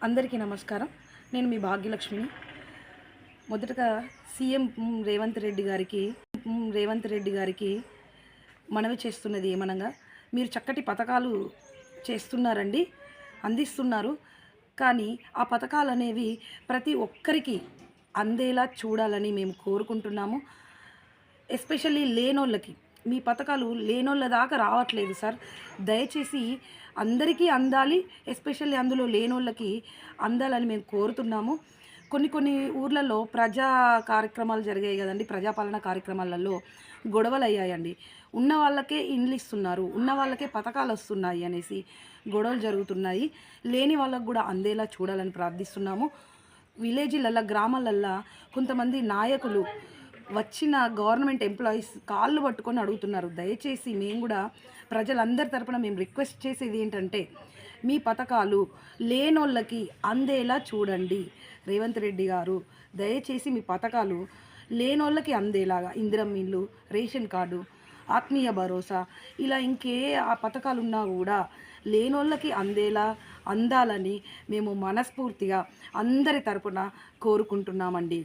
అందరికీ నమస్కారం. నేను మీ భాగ్యలక్ష్మిని. మొదటగా సీఎం రేవంత్ రెడ్డి గారికి మనవి చేస్తున్నది ఏమనగా, మీరు చక్కటి పథకాలు చేస్తున్నారండి, అందిస్తున్నారు. కానీ ఆ పథకాలనేవి ప్రతి ఒక్కరికి అందేలా చూడాలని మేము కోరుకుంటున్నాము. ఎస్పెషల్లీ లేనోళ్ళకి మీ పథకాలు లేనోళ్ళ దాకా రావట్లేదు సార్. దయచేసి అందరికీ అందాలి. ఎస్పెషల్లీ అందులో లేనోళ్ళకి అందాలని మేము కోరుతున్నాము. కొన్ని ఊర్లలో ప్రజా కార్యక్రమాలు జరిగాయి కదండి. ప్రజాపాలన కార్యక్రమాలలో గొడవలయ్యాయండి. ఉన్న వాళ్ళకే ఇండ్లు ఇస్తున్నారు, ఉన్న వాళ్ళకే పథకాలు వస్తున్నాయి అనేసి గొడవలు జరుగుతున్నాయి. లేని వాళ్ళకు కూడా అందేలా చూడాలని ప్రార్థిస్తున్నాము. విలేజ్లల్లో, గ్రామాలల్లో కొంతమంది నాయకులు వచ్చిన గవర్నమెంట్ ఎంప్లాయీస్ కాళ్ళు పట్టుకొని అడుగుతున్నారు. దయచేసి మేము కూడా ప్రజలందరి తరపున మేము రిక్వెస్ట్ చేసేది ఏంటంటే, మీ పథకాలు లేనోళ్ళకి అందేలా చూడండి. రేవంత్ రెడ్డి గారు దయచేసి మీ పథకాలు లేనోళ్ళకి అందేలాగా, ఇందిరమ్మ ఇల్లు, రేషన్ కార్డు, ఆత్మీయ భరోసా, ఇలా ఇంకే ఆ పథకాలు ఉన్నా కూడా లేనోళ్ళకి అందాలని మేము మనస్ఫూర్తిగా అందరి తరపున కోరుకుంటున్నామండి.